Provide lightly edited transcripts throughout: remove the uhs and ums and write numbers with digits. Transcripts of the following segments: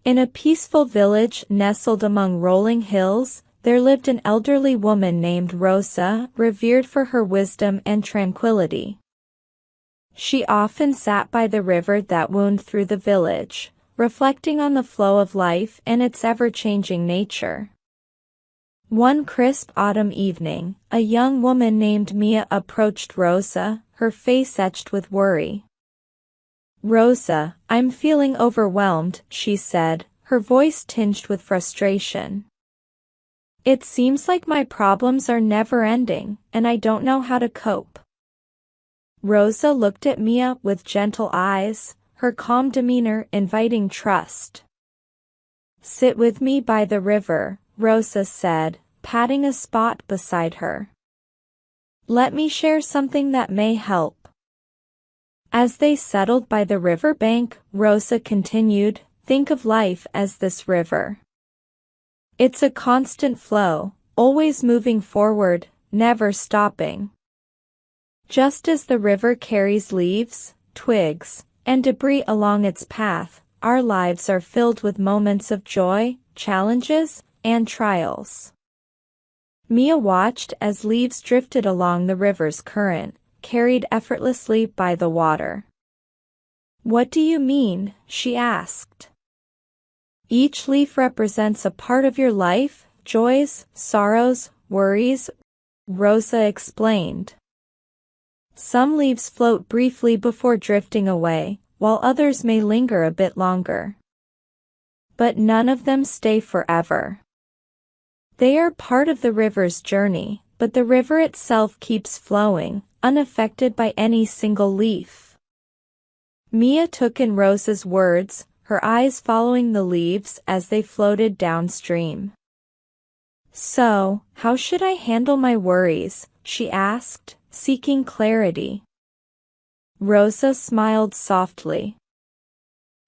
In a peaceful village nestled among rolling hills, there lived an elderly woman named Rosa, revered for her wisdom and tranquility. She often sat by the river that wound through the village, reflecting on the flow of life and its ever-changing nature. One crisp autumn evening, a young woman named Mia approached Rosa, her face etched with worry. "Rosa, I'm feeling overwhelmed," she said, her voice tinged with frustration. "It seems like my problems are never-ending, and I don't know how to cope." Rosa looked at Mia with gentle eyes, her calm demeanor inviting trust. "Sit with me by the river," Rosa said, patting a spot beside her. "Let me share something that may help." As they settled by the river bank, Rosa continued, "Think of life as this river. It's a constant flow, always moving forward, never stopping. Just as the river carries leaves, twigs, and debris along its path, our lives are filled with moments of joy, challenges, and trials." Mia watched as leaves drifted along the river's current, carried effortlessly by the water. "What do you mean?" she asked. "Each leaf represents a part of your life, joys, sorrows, worries," Rosa explained. "Some leaves float briefly before drifting away, while others may linger a bit longer. But none of them stay forever. They are part of the river's journey, but the river itself keeps flowing, unaffected by any single leaf." Mia took in Rosa's words, her eyes following the leaves as they floated downstream. "So, how should I handle my worries?" she asked, seeking clarity. Rosa smiled softly.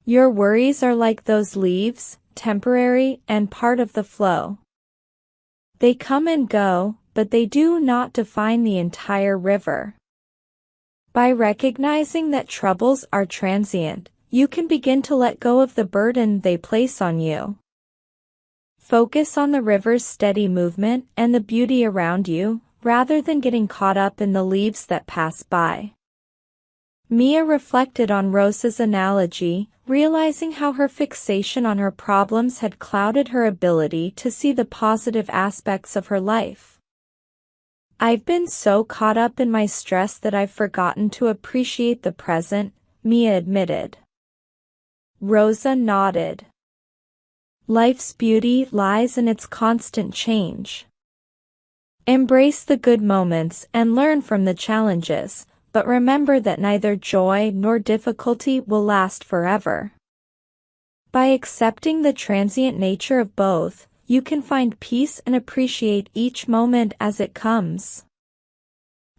"Your worries are like those leaves, temporary and part of the flow. They come and go, but they do not define the entire river. By recognizing that troubles are transient, you can begin to let go of the burden they place on you. Focus on the river's steady movement and the beauty around you, rather than getting caught up in the leaves that pass by." Mia reflected on Rosa's analogy, realizing how her fixation on her problems had clouded her ability to see the positive aspects of her life. "I've been so caught up in my stress that I've forgotten to appreciate the present," Mia admitted. Rosa nodded. "Life's beauty lies in its constant change. Embrace the good moments and learn from the challenges, but remember that neither joy nor difficulty will last forever. By accepting the transient nature of both, you can find peace and appreciate each moment as it comes."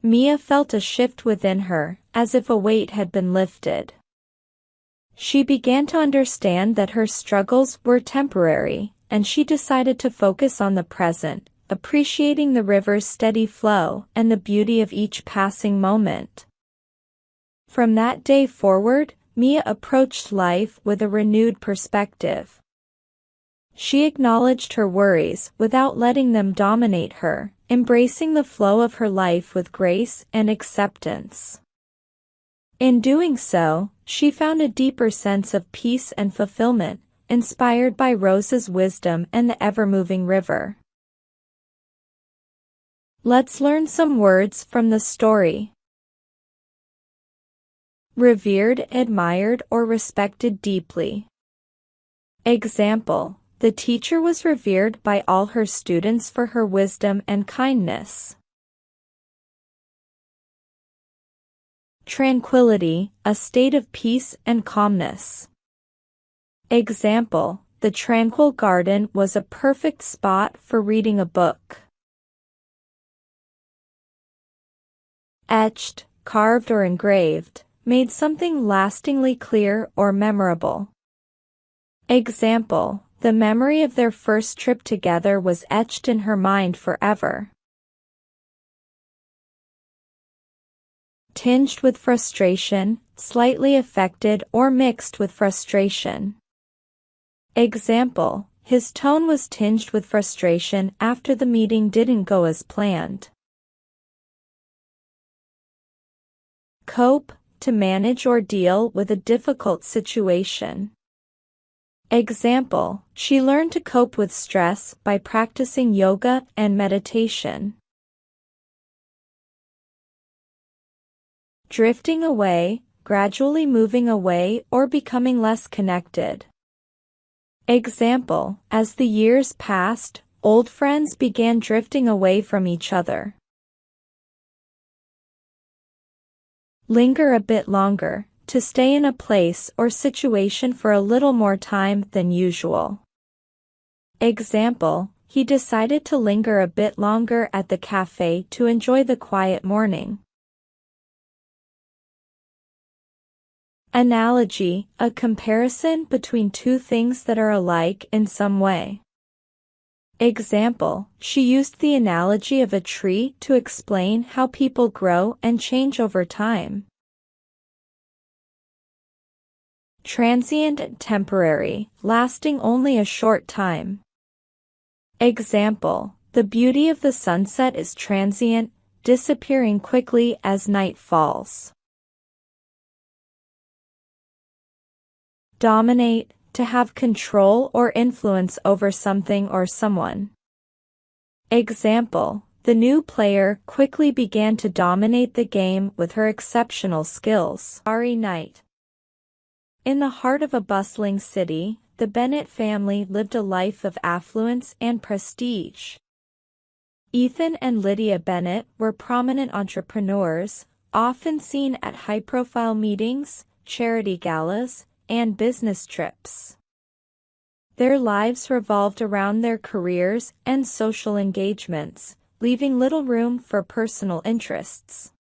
Mia felt a shift within her, as if a weight had been lifted. She began to understand that her struggles were temporary, and she decided to focus on the present, appreciating the river's steady flow and the beauty of each passing moment. From that day forward, Mia approached life with a renewed perspective. She acknowledged her worries without letting them dominate her, embracing the flow of her life with grace and acceptance. In doing so, she found a deeper sense of peace and fulfillment, inspired by Rosa's wisdom and the ever-moving river. Let's learn some words from the story. Revered, admired, or respected deeply. Example: the teacher was revered by all her students for her wisdom and kindness. Tranquility, a state of peace and calmness. Example: the tranquil garden was a perfect spot for reading a book. Etched, carved or engraved, made something lastingly clear or memorable. Example: the memory of their first trip together was etched in her mind forever. Tinged with frustration, slightly affected or mixed with frustration. Example: his tone was tinged with frustration after the meeting didn't go as planned. Cope: to manage or deal with a difficult situation. Example: she learned to cope with stress by practicing yoga and meditation. Drifting away: gradually moving away or becoming less connected. Example: as the years passed, old friends began drifting away from each other. Linger a bit longer: to stay in a place or situation for a little more time than usual. Example: he decided to linger a bit longer at the cafe to enjoy the quiet morning. Analogy: a comparison between two things that are alike in some way. Example: she used the analogy of a tree to explain how people grow and change over time. Transient and temporary, lasting only a short time. Example: the beauty of the sunset is transient, disappearing quickly as night falls. Dominate: to have control or influence over something or someone. Example: the new player quickly began to dominate the game with her exceptional skills. Starry night. In the heart of a bustling city, the Bennett family lived a life of affluence and prestige. Ethan and Lydia Bennett were prominent entrepreneurs, often seen at high-profile meetings, charity galas, and business trips. Their lives revolved around their careers and social engagements, leaving little room for personal interests.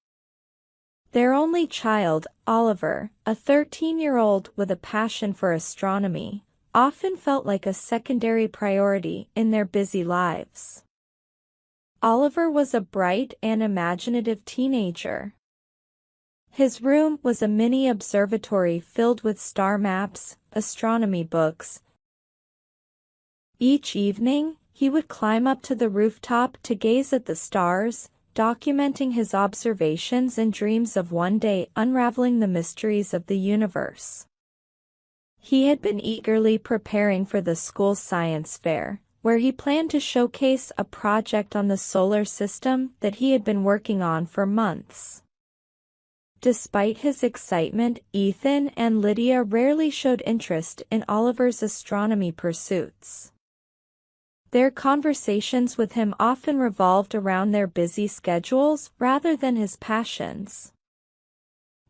Their only child, Oliver, a 13-year-old with a passion for astronomy, often felt like a secondary priority in their busy lives. Oliver was a bright and imaginative teenager. His room was a mini observatory filled with star maps, astronomy books. Each evening, he would climb up to the rooftop to gaze at the stars, documenting his observations and dreams of one day unraveling the mysteries of the universe. He had been eagerly preparing for the school science fair, where he planned to showcase a project on the solar system that he had been working on for months. Despite his excitement, Ethan and Lydia rarely showed interest in Oliver's astronomy pursuits. Their conversations with him often revolved around their busy schedules rather than his passions.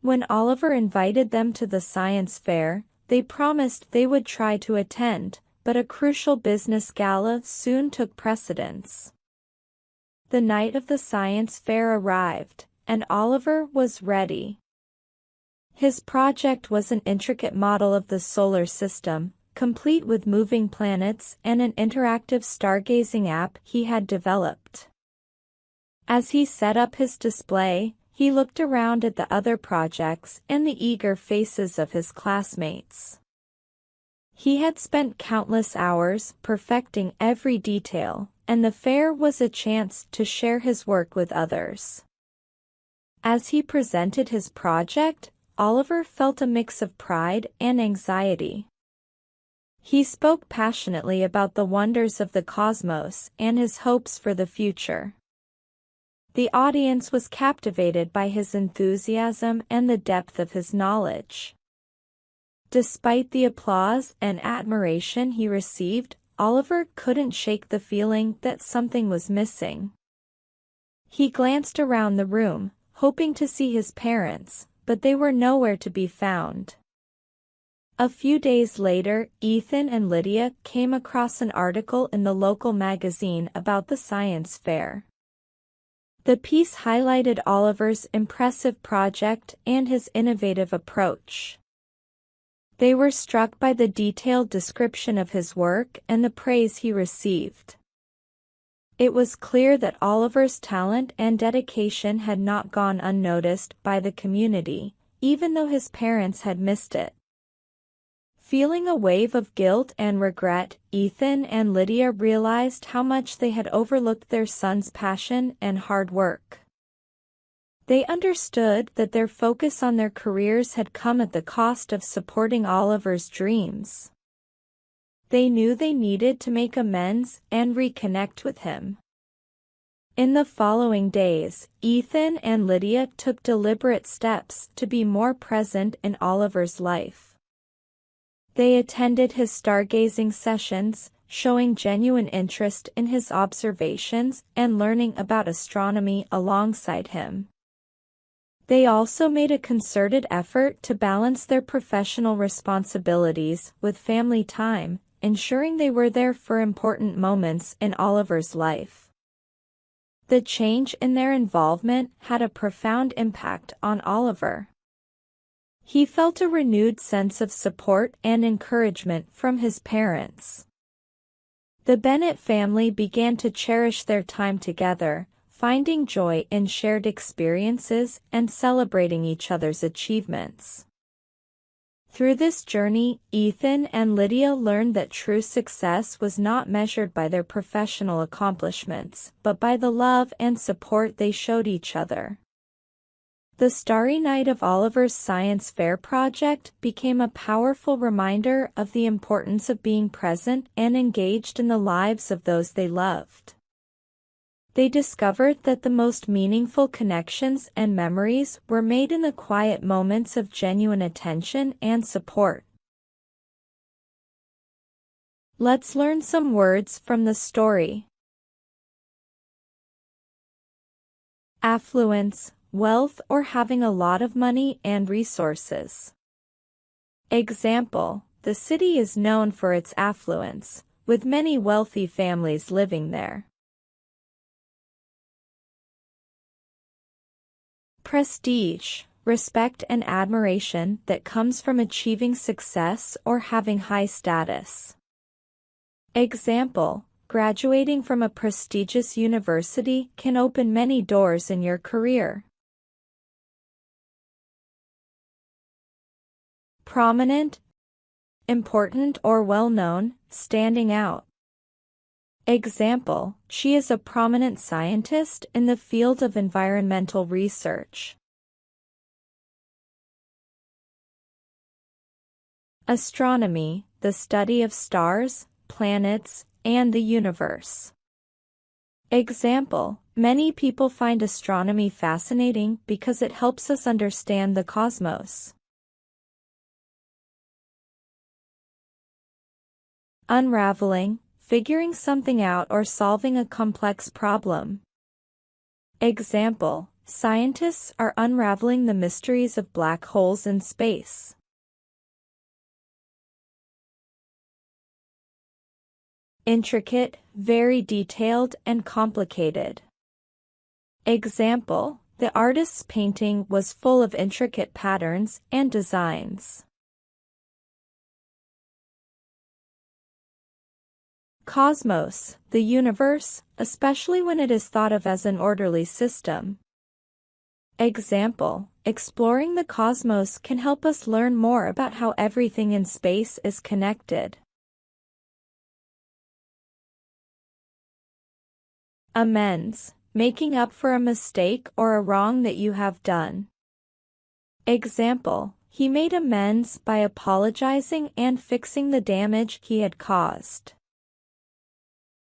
When Oliver invited them to the science fair, they promised they would try to attend, but a crucial business gala soon took precedence. The night of the science fair arrived, and Oliver was ready. His project was an intricate model of the solar system, complete with moving planets and an interactive stargazing app he had developed. As he set up his display, he looked around at the other projects and the eager faces of his classmates. He had spent countless hours perfecting every detail, and the fair was a chance to share his work with others. As he presented his project, Oliver felt a mix of pride and anxiety. He spoke passionately about the wonders of the cosmos and his hopes for the future. The audience was captivated by his enthusiasm and the depth of his knowledge. Despite the applause and admiration he received, Oliver couldn't shake the feeling that something was missing. He glanced around the room, hoping to see his parents, but they were nowhere to be found. A few days later, Ethan and Lydia came across an article in the local magazine about the science fair. The piece highlighted Oliver's impressive project and his innovative approach. They were struck by the detailed description of his work and the praise he received. It was clear that Oliver's talent and dedication had not gone unnoticed by the community, even though his parents had missed it. Feeling a wave of guilt and regret, Ethan and Lydia realized how much they had overlooked their son's passion and hard work. They understood that their focus on their careers had come at the cost of supporting Oliver's dreams. They knew they needed to make amends and reconnect with him. In the following days, Ethan and Lydia took deliberate steps to be more present in Oliver's life. They attended his stargazing sessions, showing genuine interest in his observations and learning about astronomy alongside him. They also made a concerted effort to balance their professional responsibilities with family time, ensuring they were there for important moments in Oliver's life. The change in their involvement had a profound impact on Oliver. He felt a renewed sense of support and encouragement from his parents. The Bennett family began to cherish their time together, finding joy in shared experiences and celebrating each other's achievements. Through this journey, Ethan and Lydia learned that true success was not measured by their professional accomplishments, but by the love and support they showed each other. The Starry Night of Oliver's science fair project became a powerful reminder of the importance of being present and engaged in the lives of those they loved. They discovered that the most meaningful connections and memories were made in the quiet moments of genuine attention and support. Let's learn some words from the story. Affluence, wealth or having a lot of money and resources. Example, the city is known for its affluence, with many wealthy families living there. Prestige, respect and admiration that comes from achieving success or having high status. Example, graduating from a prestigious university can open many doors in your career. Prominent, important or well-known, standing out. Example, she is a prominent scientist in the field of environmental research. Astronomy, the study of stars, planets, and the universe. Example, many people find astronomy fascinating because it helps us understand the cosmos. Unraveling, figuring something out or solving a complex problem. Example, scientists are unraveling the mysteries of black holes in space. Intricate, very detailed and complicated. Example, the artist's painting was full of intricate patterns and designs. Cosmos, the universe, especially when it is thought of as an orderly system. Example, exploring the cosmos can help us learn more about how everything in space is connected. Amends, making up for a mistake or a wrong that you have done. Example, he made amends by apologizing and fixing the damage he had caused.